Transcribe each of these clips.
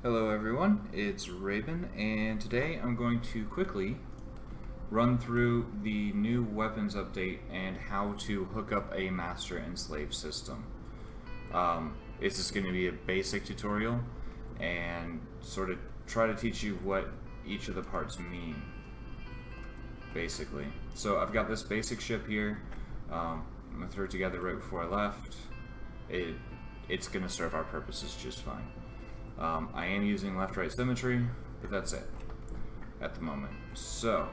Hello everyone, it's Raven, and today I'm going to quickly run through the new weapons update and how to hook up a master and slave system. It's just going to be a basic tutorial and sort of try to teach you what each of the parts mean, basically. So I've got this basic ship here. I'm going to throw it together right before I left. It's going to serve our purposes just fine. I am using left-right symmetry, but that's it at the moment. So,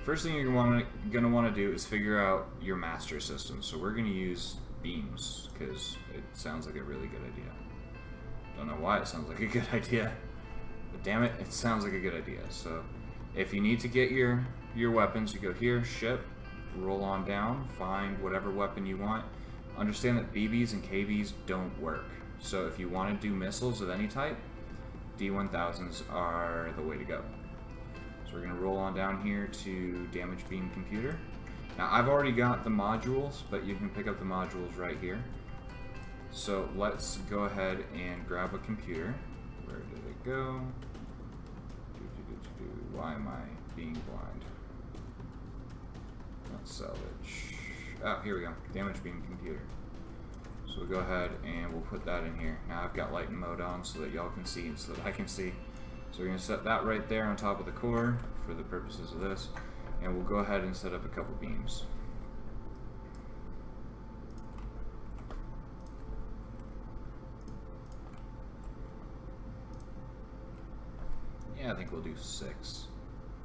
first thing you're gonna want to do is figure out your master system. So we're gonna use beams because it sounds like a really good idea. Don't know why it sounds like a good idea, but damn it, it sounds like a good idea. So, if you need to get your weapons, you go here, ship, roll on down, find whatever weapon you want. Understand that BBs and KBs don't work. So if you want to do missiles of any type, D1000s are the way to go. So we're going to roll on down here to damage beam computer. Now I've already got the modules, but you can pick up the modules right here. So let's go ahead and grab a computer. Where did it go? Why am I being blind? Not salvage. Oh, here we go. Damage beam computer. So we'll go ahead and we'll put that in here. Now I've got lighten mode on so that y'all can see and so that I can see. So we're going to set that right there on top of the core for the purposes of this. And we'll go ahead and set up a couple beams. Yeah, I think we'll do 6.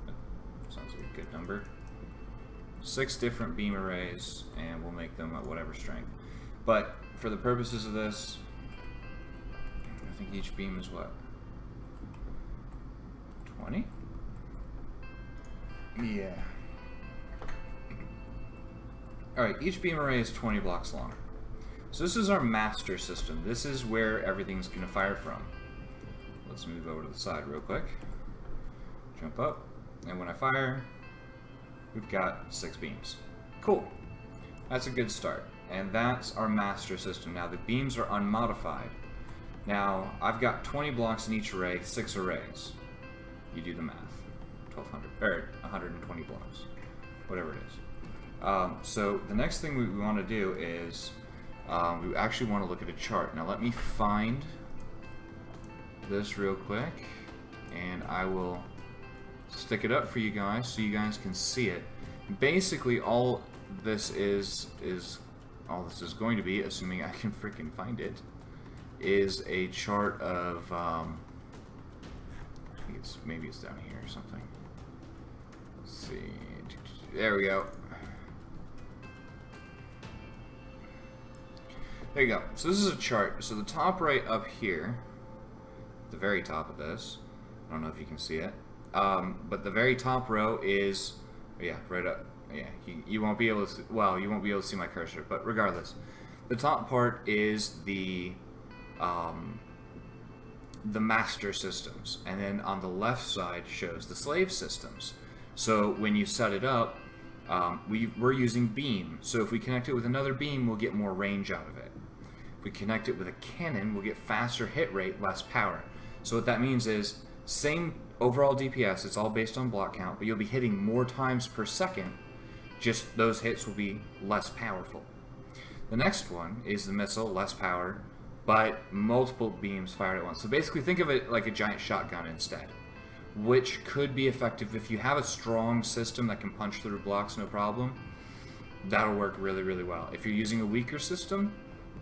That sounds like a good number. 6 different beam arrays, and we'll make them at whatever strength. But for the purposes of this, I think each beam is what? 20? Yeah. Alright, each beam array is 20 blocks long. So this is our master system. This is where everything's going to fire from. Let's move over to the side real quick. Jump up. And when I fire, we've got 6 beams. Cool. That's a good start. And that's our master system. Now the beams are unmodified. Now I've got 20 blocks in each array, 6 arrays. You do the math. 1200 or 120 blocks, whatever it is. So the next thing we want to do is we actually want to look at a chart. Now let me find this real quick, and I will stick it up for you guys so you guys can see it. Basically, all this is going to be, assuming I can freaking find it, is a chart of, I think maybe it's down here or something. Let's see. There we go. There you go. So this is a chart. So the top right up here, the very top of this, I don't know if you can see it, but the very top row is, yeah, right up. Yeah, you won't be able to see, well, you won't be able to see my cursor, but regardless, the top part is the master systems, and then on the left side shows the slave systems. So when you set it up, we're using beam. So if we connect it with another beam, we'll get more range out of it. If we connect it with a cannon, we'll get faster hit rate, less power. So what that means is same overall DPS, it's all based on block count, but you'll be hitting more times per second. Just those hits will be less powerful. The next one is the missile, less power, but multiple beams fired at once. So basically think of it like a giant shotgun instead, which could be effective if you have a strong system that can punch through blocks no problem. That'll work really, really well. If you're using a weaker system,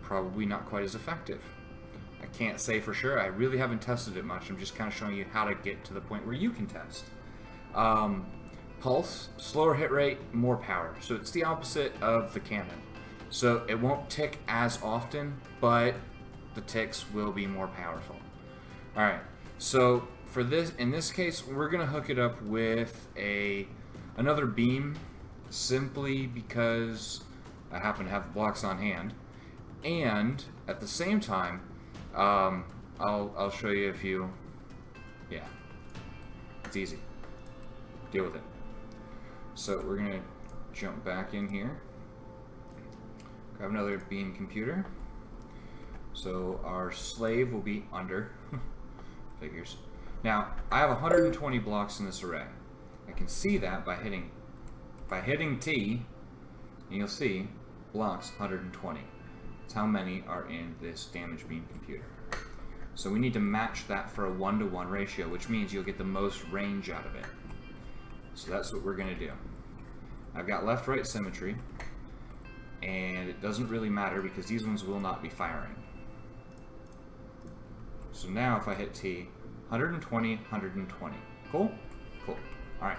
probably not quite as effective. I can't say for sure. I really haven't tested it much. I'm just kind of showing you how to get to the point where you can test. Pulse, slower hit rate, more power. So it's the opposite of the cannon. So it won't tick as often, but the ticks will be more powerful. Alright, so for this, in this case, we're going to hook it up with another beam, simply because I happen to have the blocks on hand. And at the same time, I'll show you a few. Yeah, it's easy. Deal with it. So we're gonna jump back in here, grab another beam computer. So our slave will be under. Figures. Now, I have 120 blocks in this array. I can see that by hitting T, and you'll see blocks 120. That's how many are in this damage beam computer. So we need to match that for a 1-to-1 ratio, which means you'll get the most range out of it. So that's what we're going to do. I've got left-right symmetry, and it doesn't really matter because these ones will not be firing. So now if I hit T, 120, 120. Cool? Cool. Alright.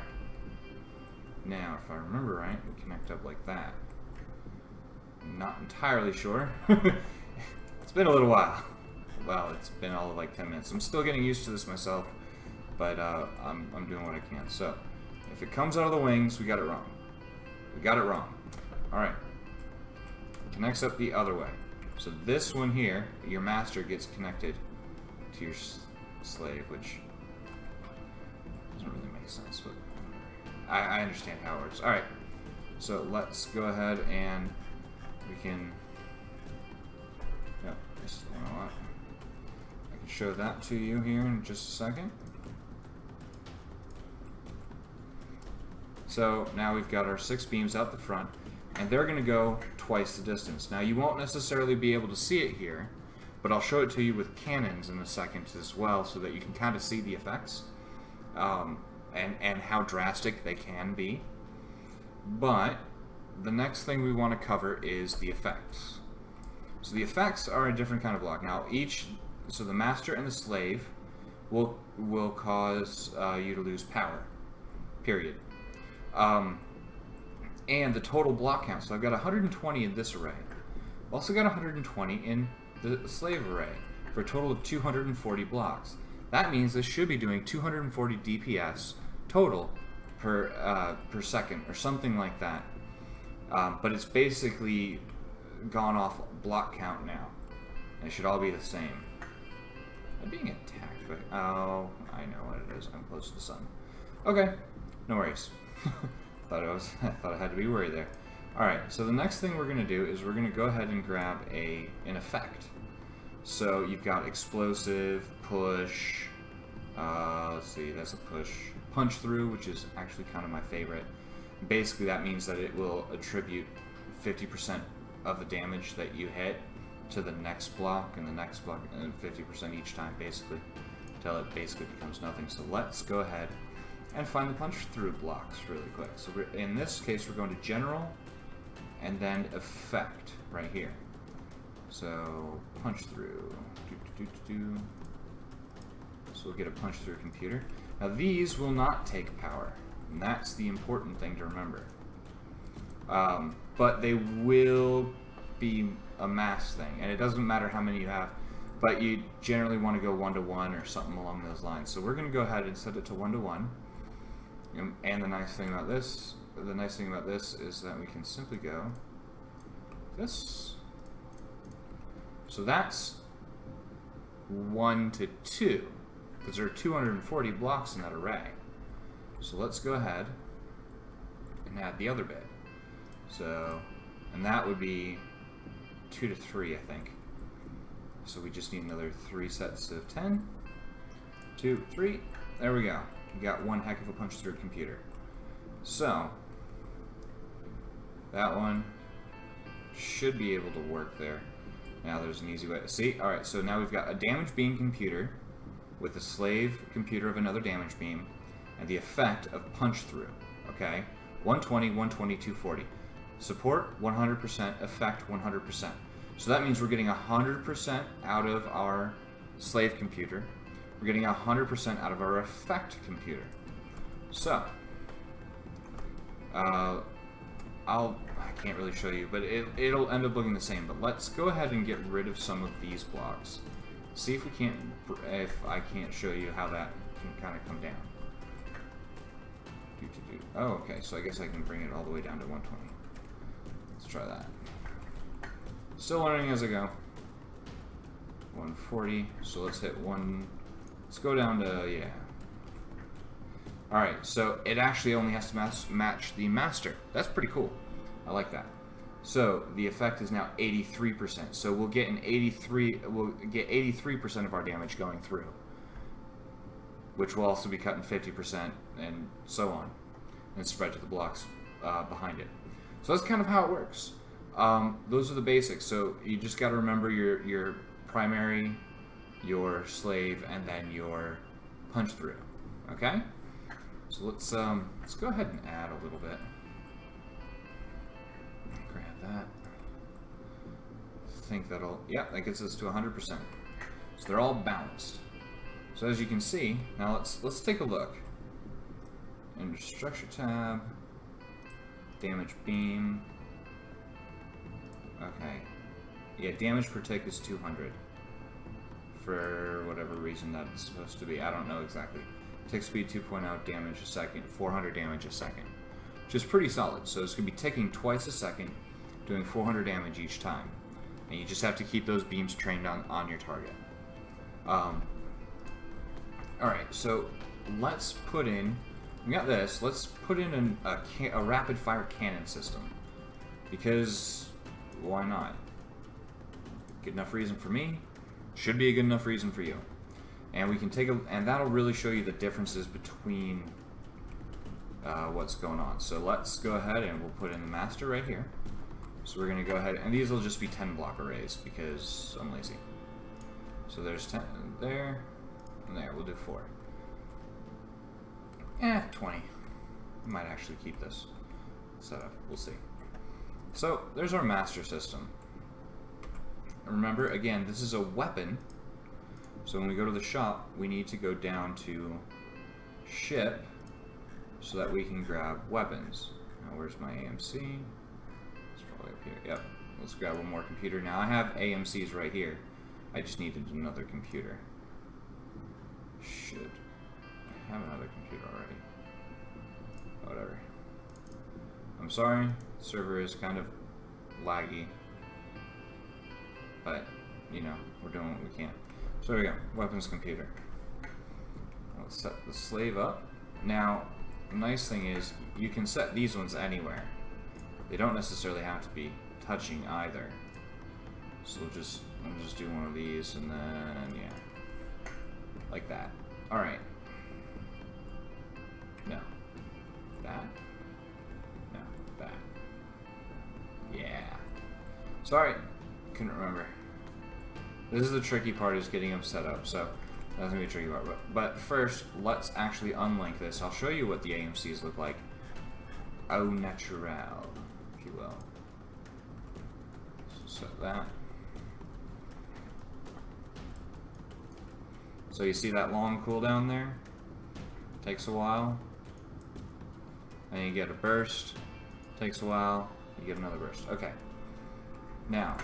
Now, if I remember right, we connect up like that. I'm not entirely sure. It's been a little while. Well, it's been all of like 10 minutes. I'm still getting used to this myself, but I'm doing what I can. So, if it comes out of the wings, we got it wrong. We got it wrong. Alright. Connects up the other way. So this one here, your master gets connected to your slave, which doesn't really make sense, but I understand how it works. Alright, so let's go ahead and we can, yep, just, you know what, I can show that to you here in just a second. So now we've got our 6 beams out the front, and they're going to go twice the distance. Now you won't necessarily be able to see it here, but I'll show it to you with cannons in a second as well, so that you can kind of see the effects and how drastic they can be. But the next thing we want to cover is the effects. So the effects are a different kind of block. Now so the master and the slave will cause you to lose power, period. And the total block count. So I've got 120 in this array. I've also got 120 in the slave array for a total of 240 blocks. That means this should be doing 240 DPS total per second or something like that. But it's basically gone off block count now. They should all be the same. I'm being attacked by... Oh, I know what it is. I'm close to the sun. Okay, no worries. I thought I had to be worried there. Alright, so the next thing we're going to do is we're going to go ahead and grab an effect. So you've got explosive, push, let's see, that's a push, punch through, which is actually kind of my favorite. Basically that means that it will attribute 50% of the damage that you hit to the next block and the next block, and 50% each time basically, until it basically becomes nothing. So let's go ahead and find the punch through blocks really quick. So in this case we're going to general and then effect right here. So punch through. So we'll get a punch through computer. Now these will not take power, and that's the important thing to remember. But they will be a mass thing, and it doesn't matter how many you have, but you generally want to go 1-to-1 or something along those lines. So we're going to go ahead and set it to 1-to-1. And the nice thing about this is that we can simply go this. So that's 1-to-2, because there are 240 blocks in that array. So let's go ahead and add the other bit. So, and that would be 2-to-3, I think. So we just need another 3 sets of 10. 2, 3. There we go. We got one heck of a punch through computer. So that one should be able to work there. Now there's an easy way to see. Alright, so now we've got a damage beam computer with a slave computer of another damage beam and the effect of punch through. Okay? 120, 120, 240. Support 100%, effect 100%. So that means we're getting 100% out of our slave computer. We're getting 100% out of our effect computer. So, I can't really show you, but it'll end up looking the same. But let's go ahead and get rid of some of these blocks. See if I can't show you how that can kind of come down. Oh, okay. So I guess I can bring it all the way down to 120. Let's try that. Still learning as I go. 140. So let's hit one. Let's go down to, yeah. Alright, so it actually only has to match the master. That's pretty cool. I like that. So the effect is now 83%. So we'll get 83% of our damage going through. which will also be cut in 50%, and so on, and spread to the blocks behind it. So that's kind of how it works. Those are the basics. So you just got to remember your primary, your slave, and then your punch through. Okay. So let's go ahead and add a little bit. Grab that. I think that'll, yeah, that gets us to 100%. So they're all balanced. So as you can see, now let's take a look. In structure tab, damage beam. Okay. Yeah, damage per tick is 200. For whatever reason that's supposed to be. I don't know exactly. Tick speed 2.0, damage a second, 400 damage a second. Which is pretty solid. So it's going to be ticking twice a second, doing 400 damage each time. And you just have to keep those beams trained on your target. Alright, so let's put in, we got this, let's put in a rapid fire cannon system. Because, why not? Good enough reason for me, should be a good enough reason for you. And we can take and that'll really show you the differences between what's going on. So let's go ahead and we'll put in the master right here. So we're going to go ahead, and these will just be 10 block arrays because I'm lazy. So there's 10 there, and there, we'll do 4. 20. Might actually keep this set up, we'll see. So there's our master system. Remember, again, this is a weapon. So when we go to the shop, we need to go down to ship so that we can grab weapons. Now where's my AMC? It's probably up here. Yep. Let's grab one more computer. Now I have AMCs right here. I just needed another computer. Should I have another computer already? Whatever. I'm sorry, the server is kind of laggy. But, you know, we're doing what we can. So there we go, weapons computer. Let's set the slave up. Now, the nice thing is, you can set these ones anywhere. They don't necessarily have to be touching either. So I'll just do one of these, and then, yeah. Like that. Alright. No. That? No. That. Yeah. Sorry. Couldn't remember. This is the tricky part, is getting them set up, so that's gonna be a tricky part. But first, let's actually unlink this. I'll show you what the AMCs look like au naturel, if you will. So set that. So you see that long cooldown there? Takes a while. And you get a burst. Takes a while. You get another burst. Okay. Now,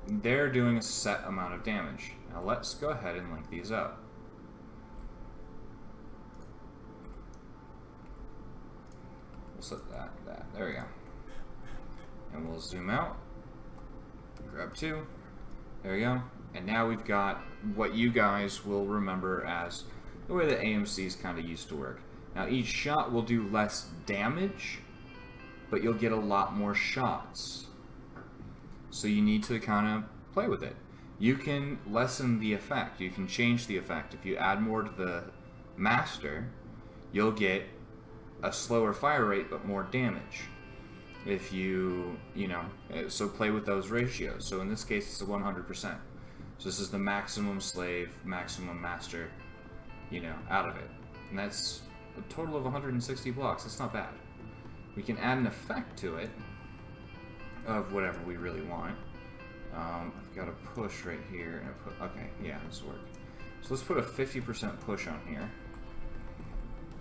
they're doing a set amount of damage. Now let's go ahead and link these up. We'll set that. There we go. And we'll zoom out. Grab 2. There we go. And now we've got what you guys will remember as the way the AMCs kind of used to work. Now each shot will do less damage, but you'll get a lot more shots. So you need to kind of play with it. You can lessen the effect. You can change the effect. If you add more to the master, you'll get a slower fire rate but more damage. If you know, so play with those ratios. So in this case, it's a 100%. So this is the maximum slave, maximum master, you know, out of it. And that's a total of 160 blocks. That's not bad. We can add an effect to it of whatever we really want. I've got a push right here. And okay, yeah, this will work. So let's put a 50% push on here.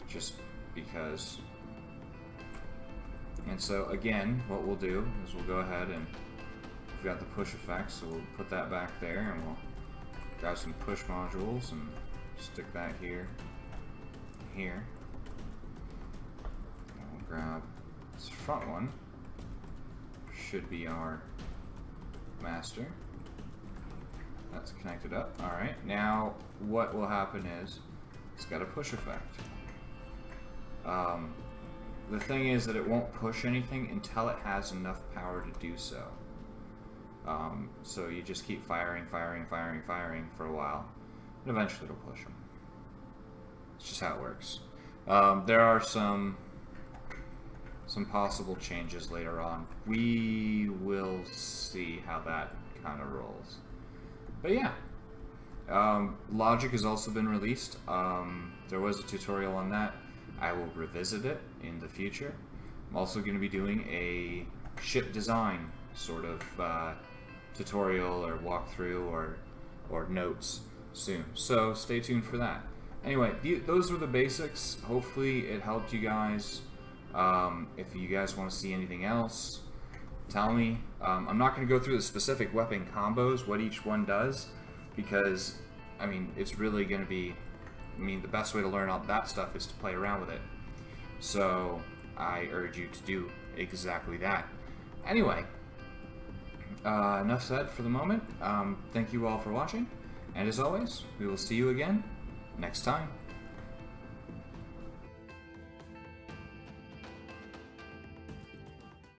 Just because. And so again, what we'll do is we'll go ahead and we've got the push effect, so we'll put that back there and we'll grab some push modules and stick that here, here. And we'll grab this front one. Should be our master. That's connected up. Alright, now what will happen is it's got a push effect. The thing is that it won't push anything until it has enough power to do so. So you just keep firing for a while, and eventually it'll push them. It's just how it works. There are some possible changes later on. We will see how that kind of rolls. But yeah, Logic has also been released. There was a tutorial on that. I will revisit it in the future. I'm also going to be doing a ship design sort of tutorial or walkthrough or notes soon. So stay tuned for that. Anyway, those were the basics. Hopefully it helped you guys. If you guys want to see anything else, tell me. I'm not going to go through the specific weapon combos, what each one does, because, I mean, it's really going to be, the best way to learn all that stuff is to play around with it. So, I urge you to do exactly that. Anyway, enough said for the moment. Thank you all for watching, and as always, we will see you again next time.